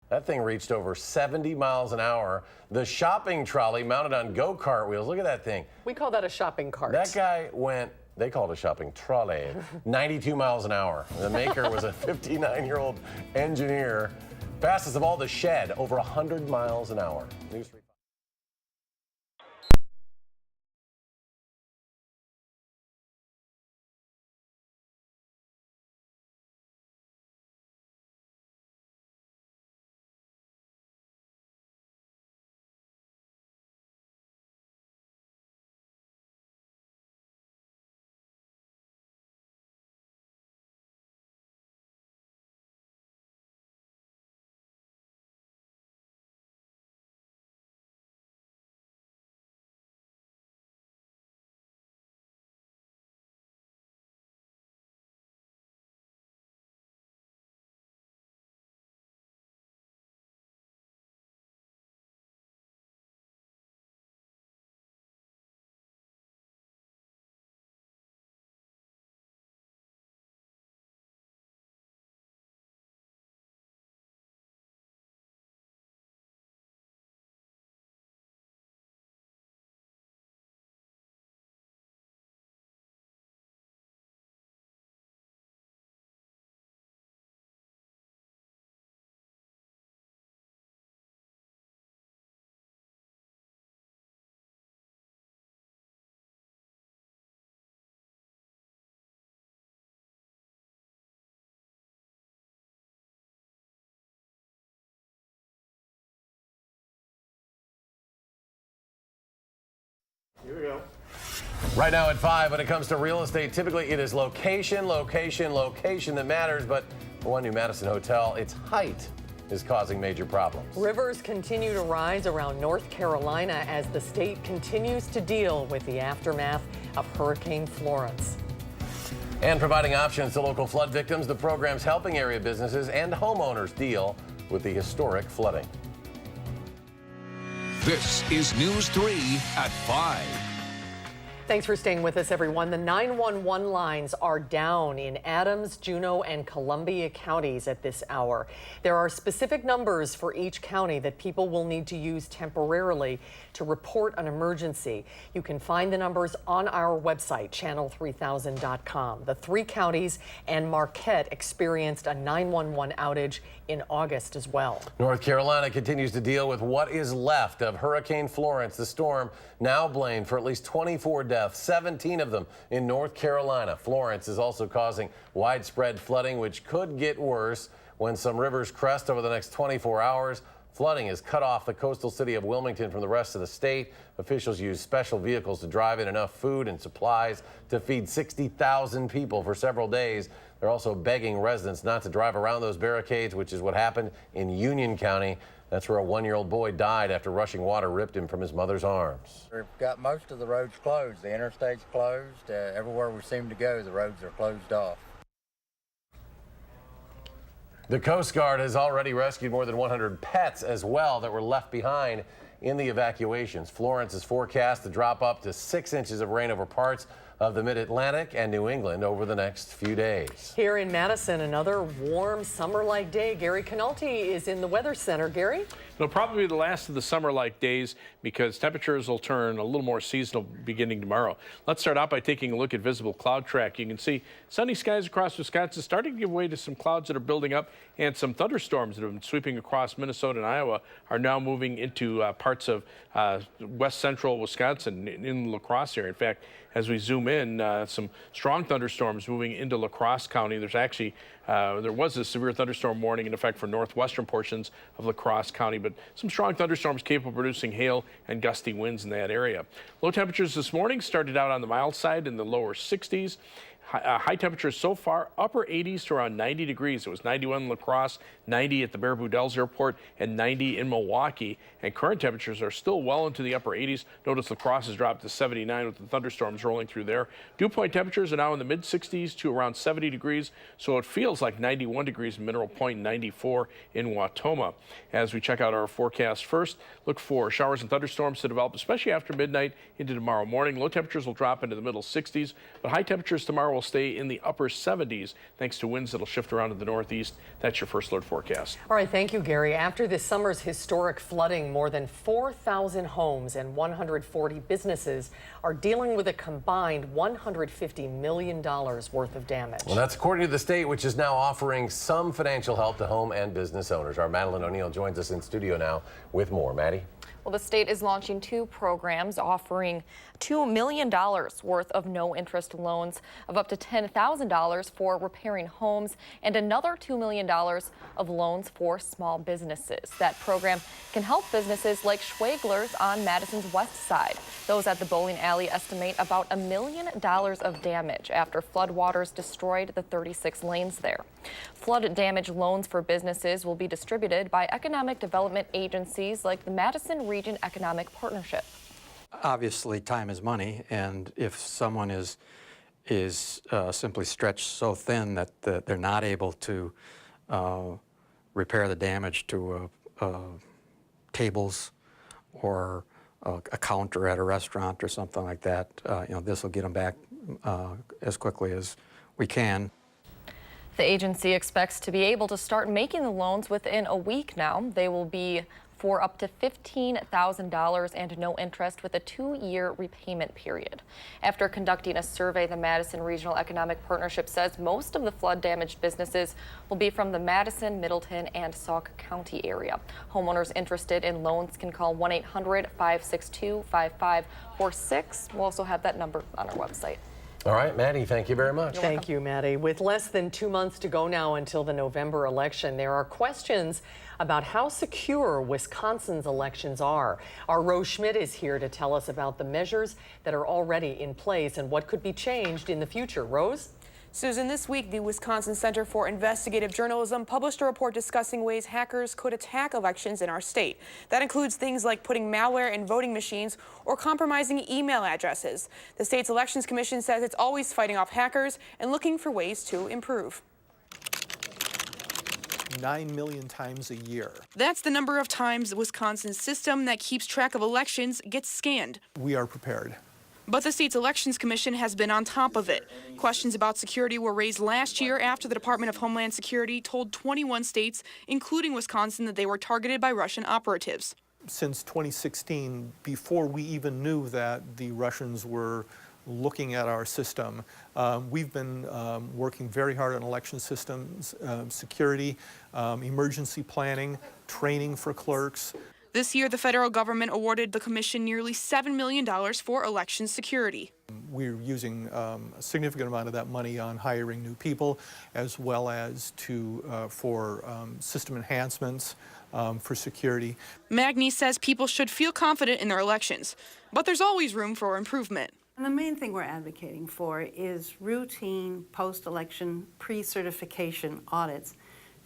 That thing reached over 70 miles an hour. The shopping trolley mounted on go-kart wheels. Look at that thing. We call that a shopping cart. That guy went, they called it a shopping trolley, 92 miles an hour. The maker was a 59-year-old engineer. Fastest of all, the Shed, over 100 miles an hour. News 3. Here we go. Right now at 5, when it comes to real estate, typically it is location, location, location that matters. But for one new Madison hotel, its height is causing major problems. Rivers continue to rise around North Carolina as the state continues to deal with the aftermath of Hurricane Florence. And providing options to local flood victims, the program's helping area businesses and homeowners deal with the historic flooding. This is News 3 at 5. Thanks for staying with us, everyone. The 911 lines are down in Adams, Juneau, and Columbia counties at this hour. There are specific numbers for each county that people will need to use temporarily to report an emergency. You can find the numbers on our website, channel3000.com. The 3 counties and Marquette experienced a 911 outage in August as well. North Carolina continues to deal with what is left of Hurricane Florence. The storm now blamed for at least 24 deaths, 17 of them in North Carolina. Florence is also causing widespread flooding, which could get worse when some rivers crest over the next 24 hours. Flooding has cut off the coastal city of Wilmington from the rest of the state. Officials use special vehicles to drive in enough food and supplies to feed 60,000 people for several days. They're also begging residents not to drive around those barricades, which is what happened in Union County. That's where a 1-year-old boy died after rushing water ripped him from his mother's arms. We've got most of the roads closed. The interstate's closed. Everywhere we seem to go, the roads are closed off. The Coast Guard has already rescued more than 100 pets as well that were left behind in the evacuations. Florence is forecast to drop up to 6 inches of rain over parts of the mid-Atlantic and New England over the next few days. Here in Madison, another warm summer-like day. Gary Canalti is in the Weather Center. Gary? It'll probably be the last of the summer-like days because temperatures will turn a little more seasonal beginning tomorrow. Let's start out by taking a look at visible cloud track. You can see sunny skies across Wisconsin starting to give way to some clouds that are building up, and some thunderstorms that have been sweeping across Minnesota and Iowa are now moving into parts of west central Wisconsin in La Crosse area. In fact, as we zoom in, some strong thunderstorms moving into La Crosse County. There's actually there was a severe thunderstorm warning in effect for northwestern portions of La Crosse County, but some strong thunderstorms capable of producing hail and gusty winds in that area. Low temperatures this morning started out on the mild side in the lower 60s. High temperatures so far, upper 80s to around 90 degrees. It was 91 in La Crosse, 90 at the Baraboo Dells Airport, and 90 in Milwaukee. And current temperatures are still well into the upper 80s. Notice La Crosse has dropped to 79 with the thunderstorms rolling through there. Dew point temperatures are now in the mid 60s to around 70 degrees, so it feels like 91 degrees in Mineral Point, 94 in Wautoma. As we check out our forecast first, look for showers and thunderstorms to develop, especially after midnight into tomorrow morning. Low temperatures will drop into the middle 60s, but high temperatures tomorrow will stay in the upper 70s thanks to winds that'll shift around to the northeast. That's your first alert forecast. All right, thank you, Gary. After this summer's historic flooding, more than 4,000 homes and 140 businesses are dealing with a combined $150 million worth of damage. Well, that's according to the state, which is now offering some financial help to home and business owners. Our Madeline O'Neill joins us in studio now with more. Maddie? Well, the state is launching 2 programs offering $2 million worth of no-interest loans of up to $10,000 for repairing homes and another $2 million of loans for small businesses. That program can help businesses like Schwegler's on Madison's west side. Those at the bowling alley estimate about $1 million of damage after floodwaters destroyed the 36 lanes there. Flood damage loans for businesses will be distributed by economic development agencies like the Madison Region Economic Partnership. Obviously, time is money, and if someone is simply stretched so thin that they're not able to repair the damage to tables or a counter at a restaurant or something like that, this will get them back as quickly as we can. The agency expects to be able to start making the loans within a week now. They will be for up to $15,000 and no interest with a 2-year repayment period. After conducting a survey, the Madison Regional Economic Partnership says most of the flood-damaged businesses will be from the Madison, Middleton, and Sauk County area. Homeowners interested in loans can call 1-800-562-5546. We'll also have that number on our website. All right, Maddie, thank you very much. Thank you, Maddie. With less than 2 months to go now until the November election, there are questions about how secure Wisconsin's elections are. Our Rose Schmidt is here to tell us about the measures that are already in place and what could be changed in the future. Rose? Susan, this week, the Wisconsin Center for Investigative Journalism published a report discussing ways hackers could attack elections in our state. That includes things like putting malware in voting machines or compromising email addresses. The state's Elections Commission says it's always fighting off hackers and looking for ways to improve. 9 million times a year. That's the number of times Wisconsin's system that keeps track of elections gets scanned. We are prepared. But the state's Elections Commission has been on top of it. Questions about security were raised last year after the Department of Homeland Security told 21 states, including Wisconsin, that they were targeted by Russian operatives. Since 2016, before we even knew that the Russians were looking at our system, we've been working very hard on election systems, security, emergency planning, training for clerks. This year, the federal government awarded the commission nearly $7 million for election security. We're using a significant amount of that money on hiring new people, as well as for system enhancements for security. Magny says people should feel confident in their elections, but there's always room for improvement. And the main thing we're advocating for is routine post-election pre-certification audits.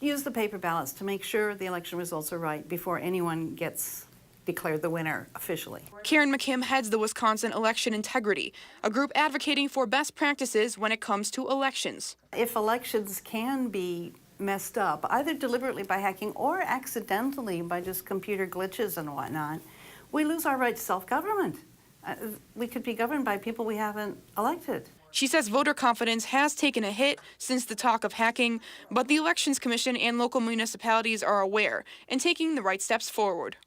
Use the paper ballots to make sure the election results are right before anyone gets declared the winner officially. Karen McKim heads the Wisconsin Election Integrity, a group advocating for best practices when it comes to elections. If elections can be messed up, either deliberately by hacking or accidentally by just computer glitches and whatnot, we lose our right to self-government. We could be governed by people we haven't elected. She says voter confidence has taken a hit since the talk of hacking, but the Elections Commission and local municipalities are aware and taking the right steps forward.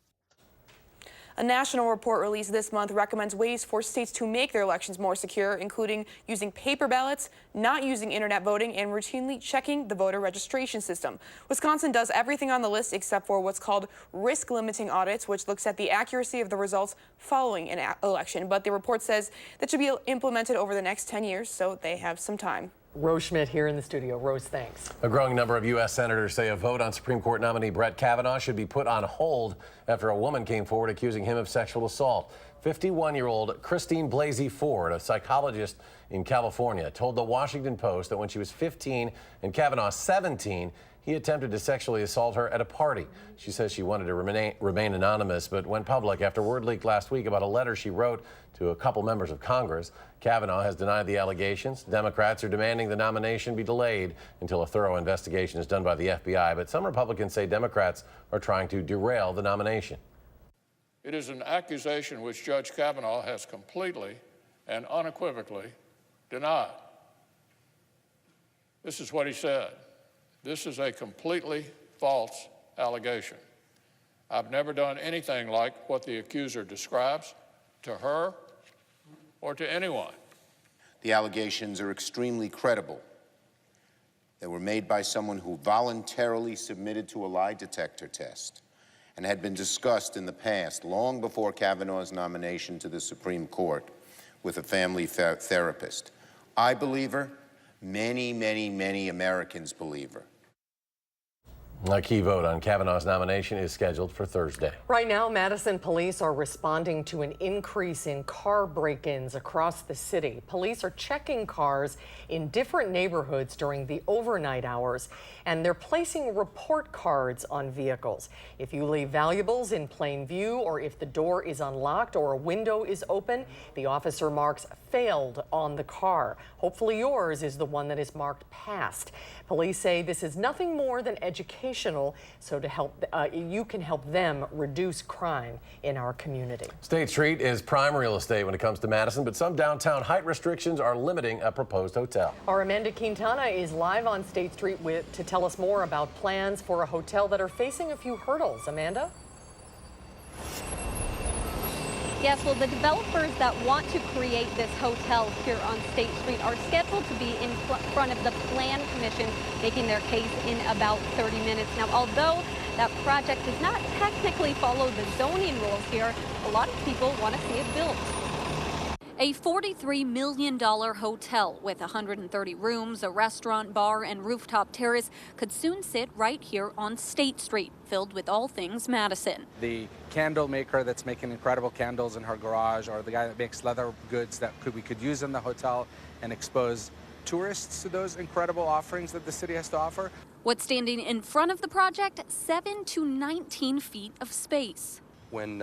A national report released this month recommends ways for states to make their elections more secure, including using paper ballots, not using internet voting, and routinely checking the voter registration system. Wisconsin does everything on the list except for what's called risk-limiting audits, which looks at the accuracy of the results following an election. But the report says that should be implemented over the next 10 years, so they have some time. Rose Schmidt here in the studio. Rose, thanks. A growing number of U.S. senators say a vote on Supreme Court nominee Brett Kavanaugh should be put on hold after a woman came forward accusing him of sexual assault. 51-year-old Christine Blasey Ford, a psychologist in California, told the Washington Post that when she was 15 and Kavanaugh 17, he attempted to sexually assault her at a party. She says she wanted to remain anonymous, but went public after word leaked last week about a letter she wrote to a couple members of Congress. Kavanaugh has denied the allegations. Democrats are demanding the nomination be delayed until a thorough investigation is done by the FBI, but some Republicans say Democrats are trying to derail the nomination. It is an accusation which Judge Kavanaugh has completely and unequivocally denied. This is what he said. This is a completely false allegation. I've never done anything like what the accuser describes to her or to anyone. The allegations are extremely credible. They were made by someone who voluntarily submitted to a lie detector test and had been discussed in the past, long before Kavanaugh's nomination to the Supreme Court, with a family therapist. I believe her. Many, many, many Americans believe her. A key vote on Kavanaugh's nomination is scheduled for Thursday. Right now, Madison police are responding to an increase in car break-ins across the city. Police are checking cars in different neighborhoods during the overnight hours, and they're placing report cards on vehicles. If you leave valuables in plain view, or if the door is unlocked or a window is open, the officer marks failed on the car. Hopefully yours is the one that is marked passed. Police say this is nothing more than educational, so to help you can help them reduce crime in our community. State Street is prime real estate when it comes to Madison, but some downtown height restrictions are limiting a proposed hotel. Our Amanda Quintana is live on State Street to tell us more about plans for a hotel that are facing a few hurdles. Amanda? Yes, well, the developers that want to create this hotel here on State Street are scheduled to be in front of the Plan Commission, making their case in about 30 minutes. Now, although that project does not technically follow the zoning rules here, a lot of people want to see it built. A $43 million hotel with 130 rooms, a restaurant, bar, and rooftop terrace could soon sit right here on State Street, filled with all things Madison. The candle maker that's making incredible candles in her garage, or the guy that makes leather goods that we could use in the hotel and expose tourists to those incredible offerings that the city has to offer. What's standing in front of the project? 7 to 19 feet of space. When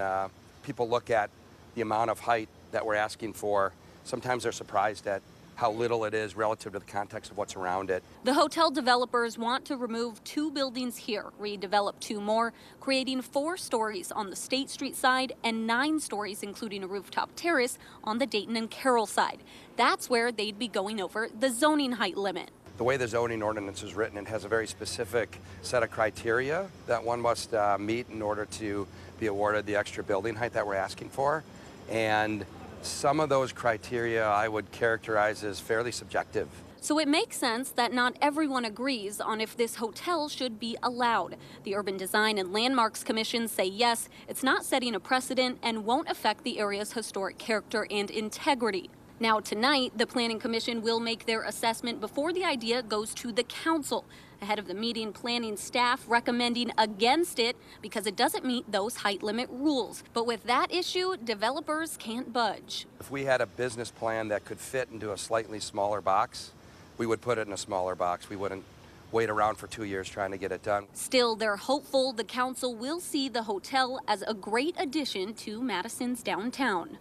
people look at the amount of height that we're asking for, sometimes they're surprised at how little it is relative to the context of what's around it. The hotel developers want to remove 2 buildings here, redevelop 2 more, creating 4 stories on the State Street side and 9 stories, including a rooftop terrace, on the Dayton and Carroll side. That's where they'd be going over the zoning height limit. The way the zoning ordinance is written, it has a very specific set of criteria that one must meet in order to be awarded the extra building height that we're asking for. And some of those criteria I would characterize as fairly subjective. So it makes sense that not everyone agrees on if this hotel should be allowed. The Urban Design and Landmarks Commission say yes, it's not setting a precedent and won't affect the area's historic character and integrity. Now tonight, the Planning Commission will make their assessment before the idea goes to the council. Ahead of the meeting, planning staff recommending against it because it doesn't meet those height limit rules. But with that issue, developers can't budge. If we had a business plan that could fit into a slightly smaller box, we would put it in a smaller box. We wouldn't wait around for 2 years trying to get it done. Still, they're hopeful the council will see the hotel as a great addition to Madison's downtown.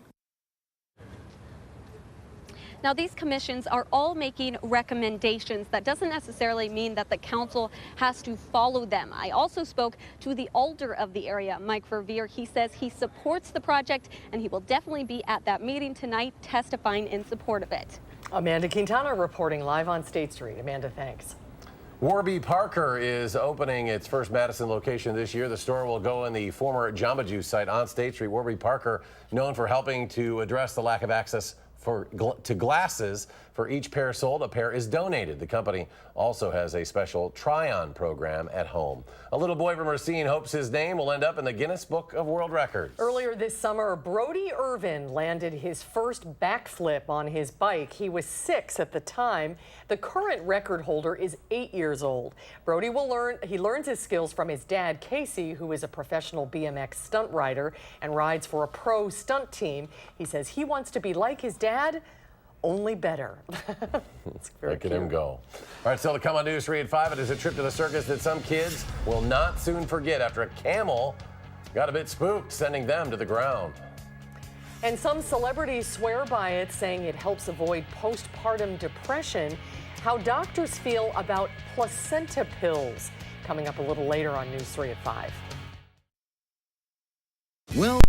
Now, these commissions are all making recommendations. That doesn't necessarily mean that the council has to follow them. I also spoke to the alder of the area, Mike Verveer. He says he supports the project and he will definitely be at that meeting tonight testifying in support of it. Amanda Quintana reporting live on State Street. Amanda, thanks. Warby Parker is opening its first Madison location this year. The store will go in the former Jamba Juice site on State Street. Warby Parker, known for helping to address the lack of access to glasses. For each pair sold, a pair is donated. The company also has a special try-on program at home. A little boy from Racine hopes his name will end up in the Guinness Book of World Records. Earlier this summer, Brody Irvin landed his first backflip on his bike. He was 6 at the time. The current record holder is 8 years old. Brody learns his skills from his dad, Casey, who is a professional BMX stunt rider and rides for a pro stunt team. He says he wants to be like his dad, only better. Look at him go. All right, still to come on News 3 at 5, it is a trip to the circus that some kids will not soon forget after a camel got a bit spooked, sending them to the ground. And some celebrities swear by it, saying it helps avoid postpartum depression. How doctors feel about placenta pills. Coming up a little later on News 3 at 5. Well,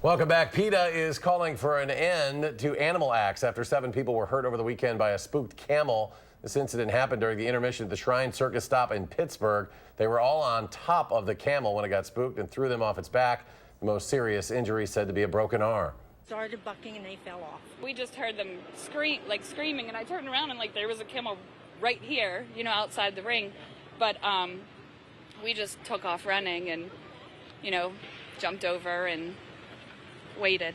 Welcome back. PETA is calling for an end to animal acts after 7 people were hurt over the weekend by a spooked camel. This incident happened during the intermission at the Shrine Circus stop in Pittsburgh. They were all on top of the camel when it got spooked and threw them off its back. The most serious injury said to be a broken arm. Started bucking and they fell off. We just heard them screaming, and I turned around and there was a camel right here, outside the ring. But we just took off running and, jumped over and waited.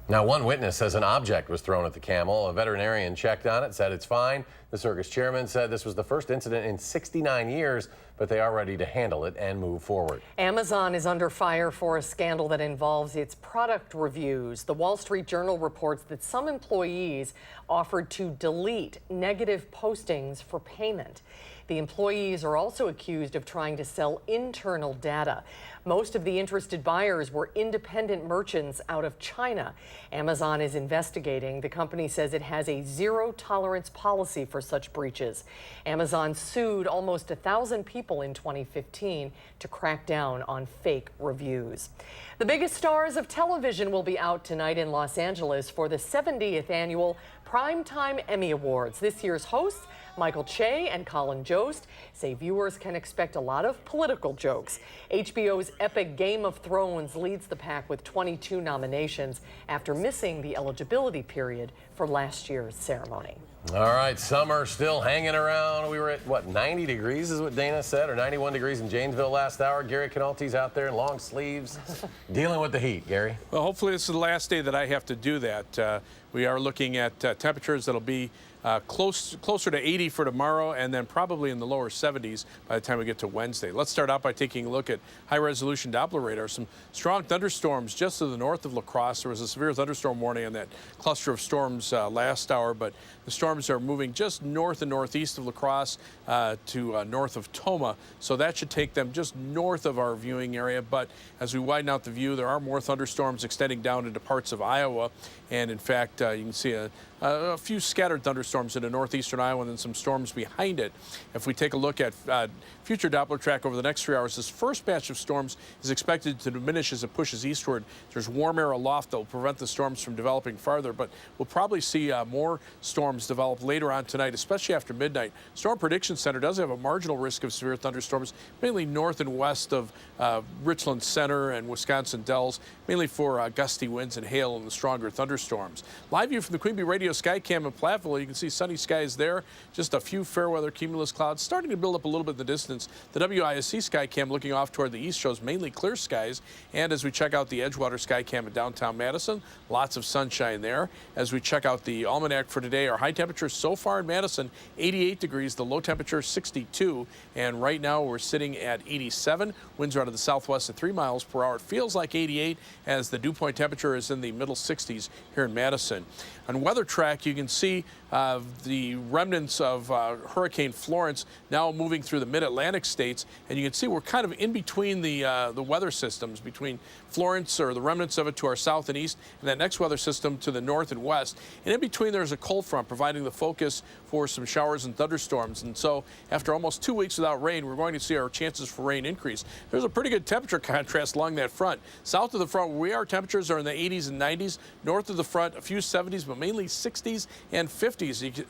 Now, one witness says an object was thrown at the camel. A veterinarian checked on it, said it's fine. The circus chairman said this was the first incident in 69 years, but they are ready to handle it and move forward. Amazon is under fire for a scandal that involves its product reviews. The Wall Street Journal reports that some employees offered to delete negative postings for payment. The employees are also accused of trying to sell internal data. Most of the interested buyers were independent merchants out of China. Amazon is investigating. The company says it has a zero-tolerance policy for such breaches. Amazon sued almost 1,000 people in 2015 to crack down on fake reviews. The biggest stars of television will be out tonight in Los Angeles for the 70th annual Primetime Emmy Awards. This year's hosts, Michael Che and Colin Jost, say viewers can expect a lot of political jokes. HBO's epic Game of Thrones leads the pack with 22 nominations after missing the eligibility period for last year's ceremony. All right, summer still hanging around. We were at, 90 degrees is what Dana said, or 91 degrees in Janesville last hour. Gary Canalte's out there in long sleeves dealing with the heat, Gary. Well, hopefully this is the last day that I have to do that. We are looking at temperatures that'll be closer to 80 for tomorrow, and then probably in the lower 70s by the time we get to Wednesday. Let's start out by taking a look at high-resolution Doppler radar. Some strong thunderstorms just to the north of La Crosse. There was a severe thunderstorm warning on that cluster of storms last hour, but the storms are moving just north and northeast of La Crosse to north of Toma, so that should take them just north of our viewing area. But as we widen out the view, there are more thunderstorms extending down into parts of Iowa, and in fact, you can see a few scattered thunderstorms into northeastern Iowa and then some storms behind it. If we take a look at future Doppler track over the next 3 hours, this first batch of storms is expected to diminish as it pushes eastward. There's warm air aloft that will prevent the storms from developing farther, but we'll probably see more storms develop later on tonight, especially after midnight. Storm Prediction Center does have a marginal risk of severe thunderstorms, mainly north and west of Richland Center and Wisconsin Dells, mainly for gusty winds and hail and the stronger thunderstorms. Live view from the Queen Bee Radio Skycam in Platteville. You can see sunny skies there, just a few fair weather cumulus clouds starting to build up a little bit in the distance. The WISC Skycam looking off toward the east shows mainly clear skies. And as we check out the Edgewater Skycam in downtown Madison, lots of sunshine there. As we check out the almanac for today, our high temperature so far in Madison, 88 degrees, the low temperature 62. And right now we're sitting at 87. Winds are out of the southwest at 3 miles per hour. It feels like 88 as the dew point temperature is in the middle 60s here in Madison. On weather track, you can see the remnants of Hurricane Florence now moving through the mid-Atlantic states, and you can see we're kind of in between the weather systems, between Florence, or the remnants of it, to our south and east, and that next weather system to the north and west. And in between, there's a cold front providing the focus for some showers and thunderstorms. And so after almost 2 weeks without rain, we're going to see our chances for rain increase. There's a pretty good temperature contrast along that front. South of the front where we are, temperatures are in the 80s and 90s. North of the front, a few 70s, but mainly 60s and 50s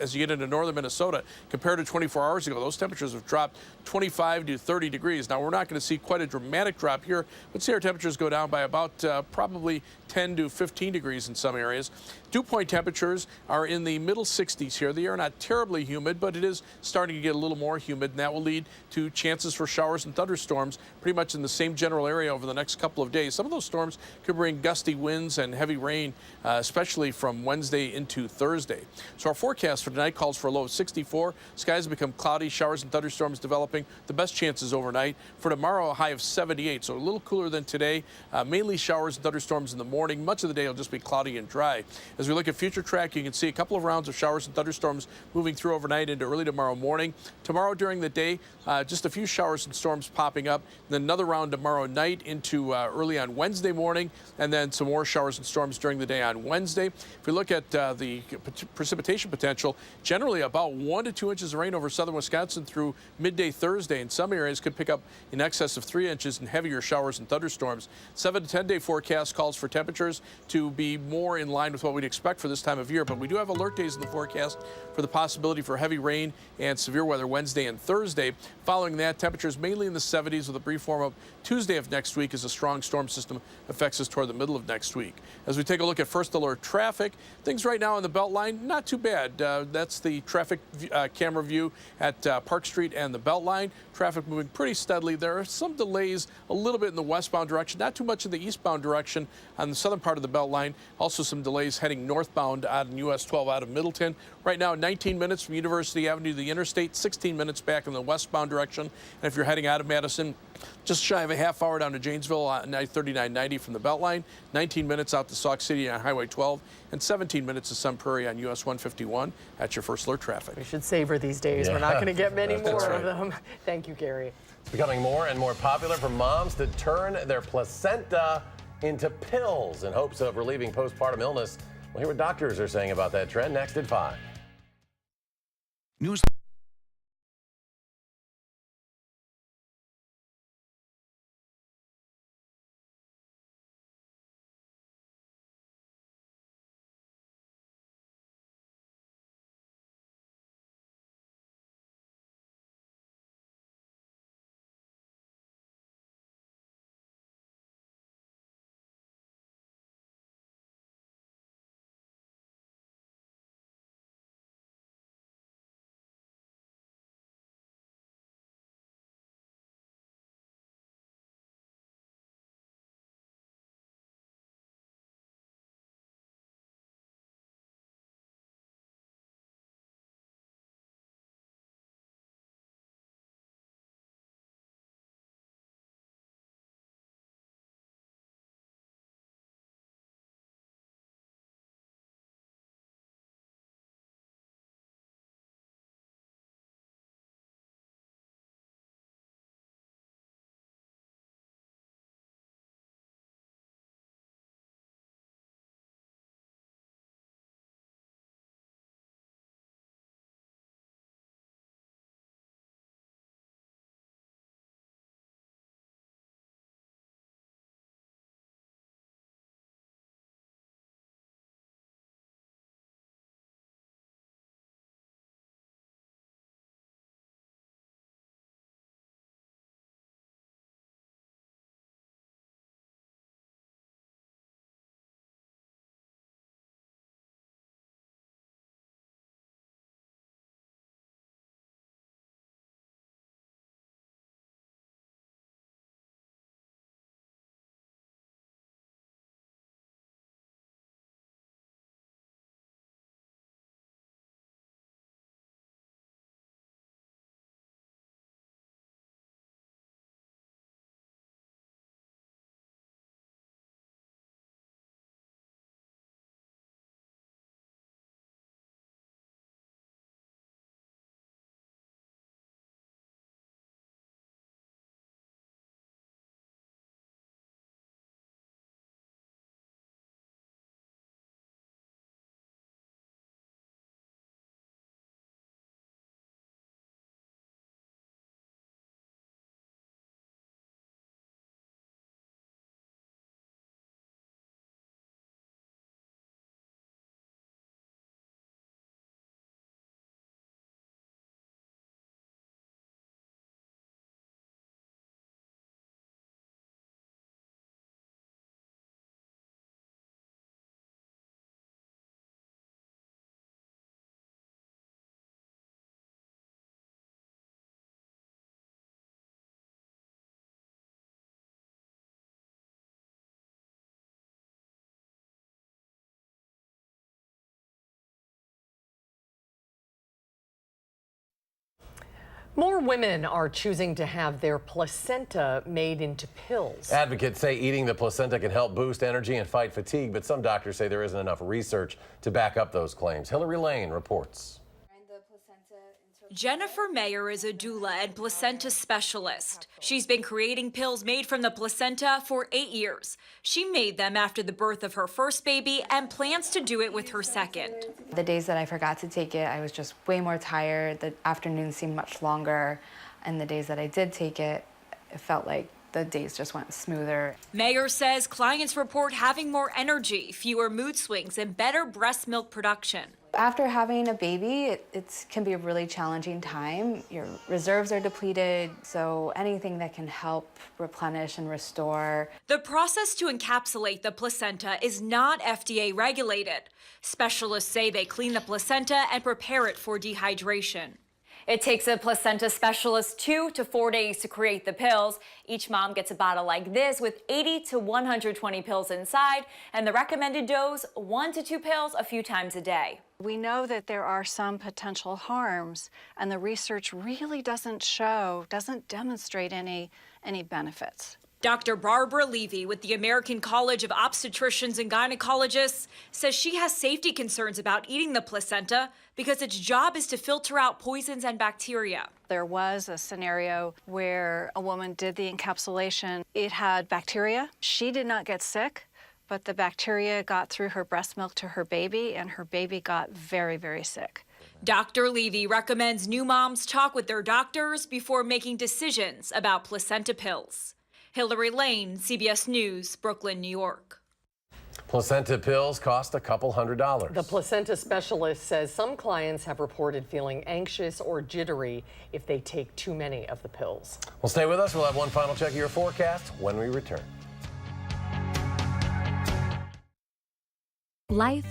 as you get into northern Minnesota. Compared to 24 hours ago, those temperatures have dropped 25 to 30 degrees. Now, we're not going to see quite a dramatic drop here, but see our temperatures go down by about probably 10 to 15 degrees in some areas. Dew point temperatures are in the middle 60s here. The air not terribly humid, but it is starting to get a little more humid, and that will lead to chances for showers and thunderstorms pretty much in the same general area over the next couple of days. Some of those storms could bring gusty winds and heavy rain, especially from Wednesday into Thursday. So our forecast for tonight calls for a low of 64. Skies become cloudy, showers and thunderstorms developing. The best chances overnight. For tomorrow, a high of 78, so a little cooler than today. Mainly showers and thunderstorms in the morning. Much of the day will just be cloudy and dry. As we look at future track, you can see a couple of rounds of showers and and thunderstorms moving through overnight into early tomorrow morning. Tomorrow during the day, just a few showers and storms popping up. Then another round tomorrow night into early on Wednesday morning, and then some more showers and storms during the day on Wednesday. If we look at the precipitation potential, generally about 1 to 2 inches of rain over southern Wisconsin through midday Thursday. In some areas could pick up in excess of 3 inches and heavier showers and thunderstorms. 7 to 10 day forecast calls for temperatures to be more in line with what we'd expect for this time of year, but we do have alert days in the forecast for the possibility for heavy rain and severe weather Wednesday and Thursday. Following that, temperatures mainly in the 70s with a brief warm up Tuesday of next week as a strong storm system affects us toward the middle of next week. As we take a look at first alert traffic, things right now on the Beltline, not too bad. That's the traffic camera view at Park Street and the Beltline. Traffic moving pretty steadily. There are some delays a little bit in the westbound direction, not too much in the eastbound direction on the southern part of the Beltline. Also some delays heading northbound out in US 12 out of Middleton. Right now, 19 minutes from University Avenue to the interstate, 16 minutes back in the westbound direction. And if you're heading out of Madison, just shy of a half hour down to Janesville on I-3990 from the Beltline, 19 minutes out to Sauk City on Highway 12, and 17 minutes to Sun Prairie on US 151. That's your first alert traffic. We should savor these days. Yeah. We're not going to get many more right. of them. Thank you, Gary. It's becoming more and more popular for moms to turn their placenta into pills in hopes of relieving postpartum illness. We'll hear what doctors are saying about that trend next at 5. News. More women are choosing to have their placenta made into pills. Advocates say eating the placenta can help boost energy and fight fatigue, but some doctors say there isn't enough research to back up those claims. Hillary Lane reports. Jennifer Mayer is a doula and placenta specialist. She's been creating pills made from the placenta for 8 years. She made them after the birth of her first baby and plans to do it with her second. The days that I forgot to take it, I was just way more tired. The afternoons seemed much longer. And the days that I did take it, it felt like the days just went smoother. Mayer says clients report having more energy, fewer mood swings, and better breast milk production. After having a baby, it can be a really challenging time. Your reserves are depleted, so anything that can help replenish and restore. The process to encapsulate the placenta is not FDA regulated. Specialists say they clean the placenta and prepare it for dehydration. It takes a placenta specialist 2 to 4 days to create the pills. Each mom gets a bottle like this with 80 to 120 pills inside, and the recommended dose, 1 to 2 pills a few times a day. We know that there are some potential harms, and the research really doesn't demonstrate any benefits. Dr. Barbara Levy with the American College of Obstetricians and Gynecologists says she has safety concerns about eating the placenta because its job is to filter out poisons and bacteria. There was a scenario where a woman did the encapsulation. It had bacteria. She did not get sick, but the bacteria got through her breast milk to her baby, and her baby got very, very sick. Dr. Levy recommends new moms talk with their doctors before making decisions about placenta pills. Hillary Lane, CBS News, Brooklyn, New York. Placenta pills cost a couple $100s. The placenta specialist says some clients have reported feeling anxious or jittery if they take too many of the pills. Well, stay with us. We'll have one final check of your forecast when we return. Life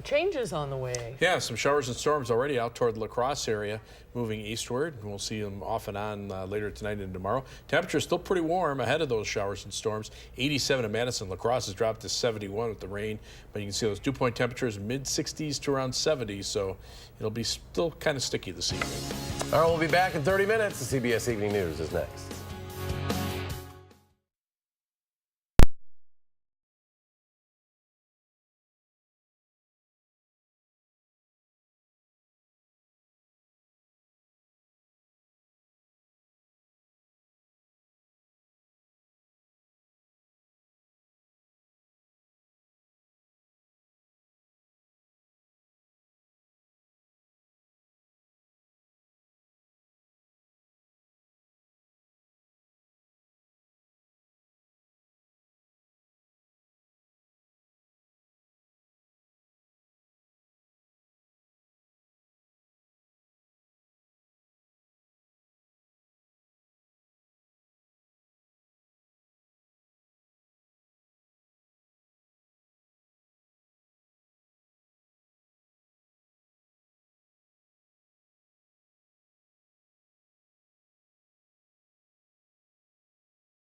Changes on the way. Yeah, some showers and storms already out toward the La Crosse area, moving eastward. We'll see them off and on later tonight and tomorrow. Temperatures still pretty warm ahead of those showers and storms. 87 in Madison. La Crosse has dropped to 71 with the rain, but you can see those dew point temperatures mid-60s to around 70, so it'll be still kind of sticky this evening. All right, we'll be back in 30 minutes. The CBS Evening News is next.